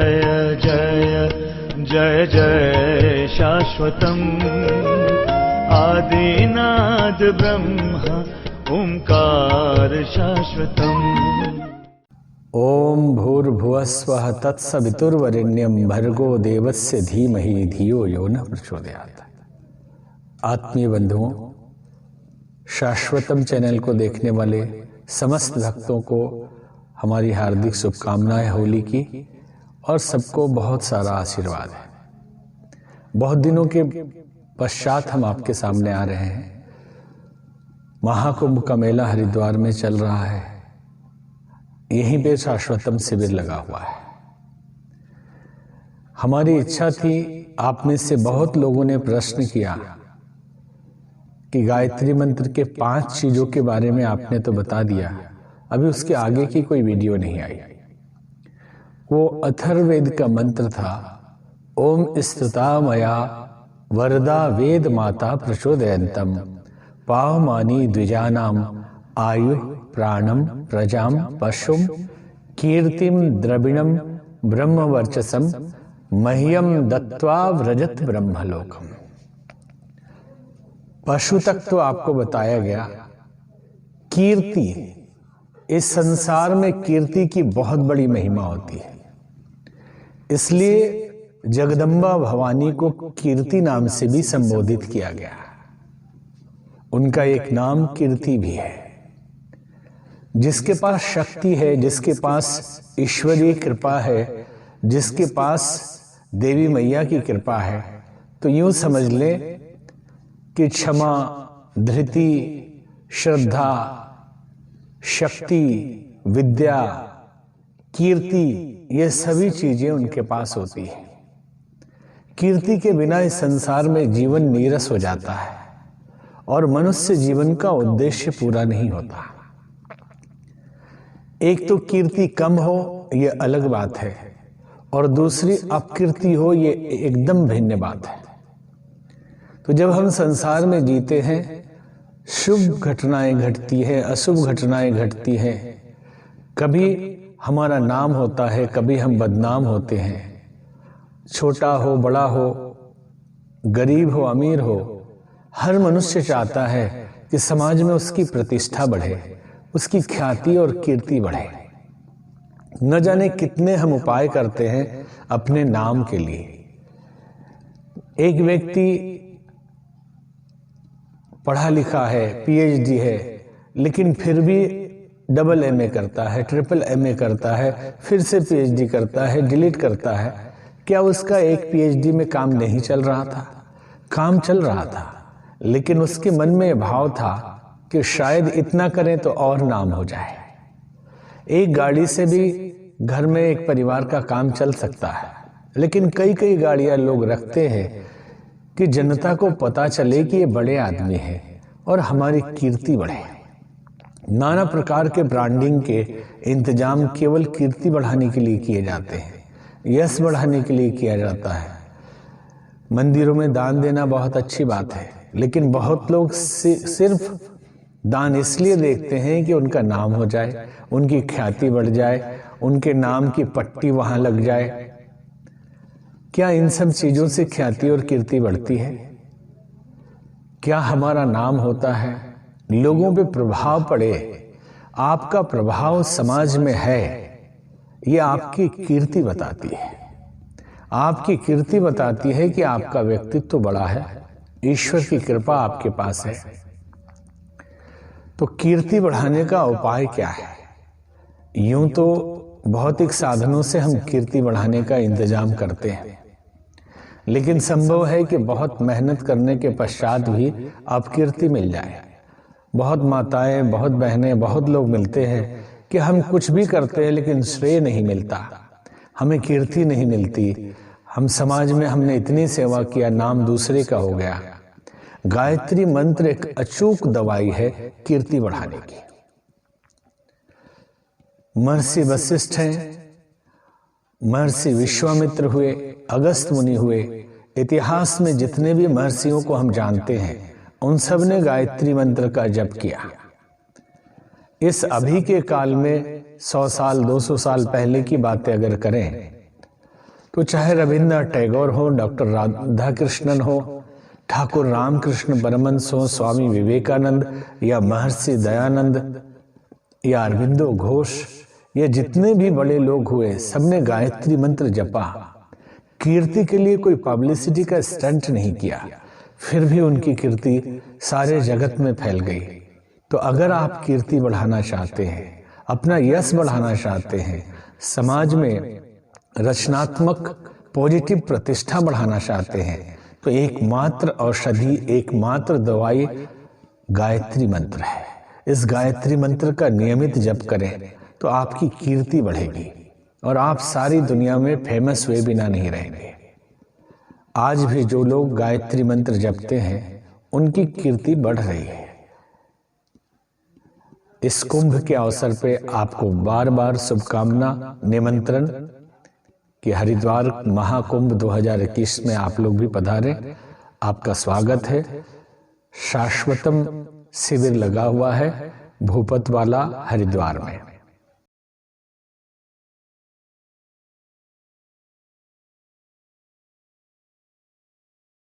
जय जय जय जय शाश्वतम् आदिनाद ब्रह्म ओंकार शाश्वतम्। ओम भूर्भुवस्वः तत्सवितुर्वरेण्यं भर्गो देवस्य धीमहि धियो यो न प्रचोदयात्। आत्मीय बंधुओं, शाश्वतम चैनल को देखने वाले समस्त भक्तों को हमारी हार्दिक शुभकामनाएं होली की और सबको बहुत सारा आशीर्वाद है। बहुत दिनों के पश्चात हम आपके सामने आ रहे हैं। महाकुंभ का मेला हरिद्वार में चल रहा है, यहीं पे शाश्वतम शिविर लगा हुआ है। हमारी इच्छा थी, आप में से बहुत लोगों ने प्रश्न किया कि गायत्री मंत्र के 5 चीजों के बारे में आपने तो बता दिया, अभी उसके आगे की कोई वीडियो नहीं आई। वो अथर्ववेद का मंत्र था, ओम स्तुता मया वरदा वेद माता प्रचोदयन्तम पावमानी द्विजानाम आयु प्राणम प्रजाम पशुम कीर्तिम द्रविणम ब्रह्मवर्चसम मह्यम दत्वा व्रजत ब्रह्मलोकम। पशु तक तो आपको बताया गया। कीर्ति, इस संसार में कीर्ति की बहुत बड़ी महिमा होती है, इसलिए जगदम्बा भवानी को कीर्ति नाम से भी संबोधित किया गया। उनका एक नाम कीर्ति भी है। जिसके पास शक्ति है, जिसके पास ईश्वरीय कृपा है, जिसके पास देवी मैया की कृपा है, तो यूं समझ ले कि क्षमा, धृति, श्रद्धा, शक्ति, विद्या, कीर्ति, ये सभी चीजें उनके पास होती है। कीर्ति के बिना इस संसार में जीवन नीरस हो जाता है और मनुष्य जीवन का उद्देश्य पूरा नहीं होता। एक तो कीर्ति कम हो, ये अलग बात है, और दूसरी अपकीर्ति हो, ये एकदम भिन्न बात है। तो जब हम संसार में जीते हैं, शुभ घटनाएं घटती है, अशुभ घटनाएं घटती हैं। कभी हमारा नाम होता है, कभी हम बदनाम होते हैं। छोटा हो, बड़ा हो, गरीब हो, अमीर हो, हर मनुष्य चाहता है कि समाज में उसकी प्रतिष्ठा बढ़े, उसकी ख्याति और कीर्ति बढ़े। न जाने कितने हम उपाय करते हैं अपने नाम के लिए। एक व्यक्ति पढ़ा लिखा है, पीएचडी है, लेकिन फिर भी डबल एमए करता है, ट्रिपल एमए करता है, फिर से पीएचडी करता है, डिलीट करता है। क्या उसका एक पीएचडी में काम नहीं चल रहा था? काम चल रहा था, लेकिन उसके मन में भाव था कि शायद इतना करें तो और नाम हो जाए। एक गाड़ी से भी घर में एक परिवार का काम चल सकता है, लेकिन कई कई गाड़ियां लोग रखते हैं कि जनता को पता चले कि ये बड़े आदमी हैं और हमारी कीर्ति बढ़े। नाना प्रकार के ब्रांडिंग के इंतजाम केवल कीर्ति बढ़ाने के लिए किए जाते हैं, यश बढ़ाने के लिए किया जाता है। मंदिरों में दान देना बहुत अच्छी बात है, लेकिन बहुत लोग सिर्फ दान इसलिए देखते हैं कि उनका नाम हो जाए, उनकी ख्याति बढ़ जाए, उनके नाम की पट्टी वहां लग जाए। क्या इन सब चीजों से ख्याति और कीर्ति बढ़ती है? क्या हमारा नाम होता है, लोगों पे प्रभाव पड़े, आपका प्रभाव समाज में है, ये आपकी कीर्ति बताती है। आपकी कीर्ति बताती है कि आपका व्यक्तित्व तो बड़ा है, ईश्वर की कृपा आपके पास है। तो कीर्ति बढ़ाने का उपाय क्या है? यूं तो भौतिक साधनों से हम कीर्ति बढ़ाने का इंतजाम करते हैं, लेकिन संभव है कि बहुत मेहनत करने के पश्चात भी अपकीर्ति मिल जाए। बहुत माताएं, बहुत बहनें, बहुत लोग मिलते हैं कि हम कुछ भी करते हैं लेकिन श्रेय नहीं मिलता, हमें कीर्ति नहीं मिलती। हम समाज में हमने इतनी सेवा किया, नाम दूसरे का हो गया। गायत्री मंत्र एक अचूक दवाई है कीर्ति बढ़ाने की। महर्षि वशिष्ठ हैं, महर्षि विश्वामित्र हुए, अगस्त मुनि हुए। इतिहास में जितने भी महर्षियों को हम जानते हैं, उन सब ने गायत्री मंत्र का जप किया। इस अभी के काल में 100 साल 200 साल पहले की बातें अगर करें तो चाहे रविन्द्रनाथ टैगोर हो, डॉक्टर राधा कृष्णन हो, ठाकुर रामकृष्ण परमहंस हो, स्वामी विवेकानंद या महर्षि दयानंद या अरविंदो घोष, ये जितने भी बड़े लोग हुए सबने गायत्री मंत्र जपा। कीर्ति के लिए कोई पब्लिसिटी का स्टंट नहीं किया, फिर भी उनकी कीर्ति सारे जगत में फैल गई। तो अगर आप कीर्ति बढ़ाना चाहते हैं, अपना यश बढ़ाना चाहते हैं, समाज में रचनात्मक पॉजिटिव प्रतिष्ठा बढ़ाना चाहते हैं, तो एकमात्र औषधि, एकमात्र दवाई गायत्री मंत्र है। इस गायत्री मंत्र का नियमित जप करें तो आपकी कीर्ति बढ़ेगी और आप सारी दुनिया में फेमस हुए बिना नहीं रहेंगे। आज भी जो लोग गायत्री मंत्र जपते हैं उनकी कीर्ति बढ़ रही है। इस कुंभ के अवसर पे आपको बार बार शुभकामना, निमंत्रण कि हरिद्वार महाकुंभ 2021 में आप लोग भी पधारें। आपका स्वागत है। शाश्वतम शिविर लगा हुआ है भूपतवाला हरिद्वार में।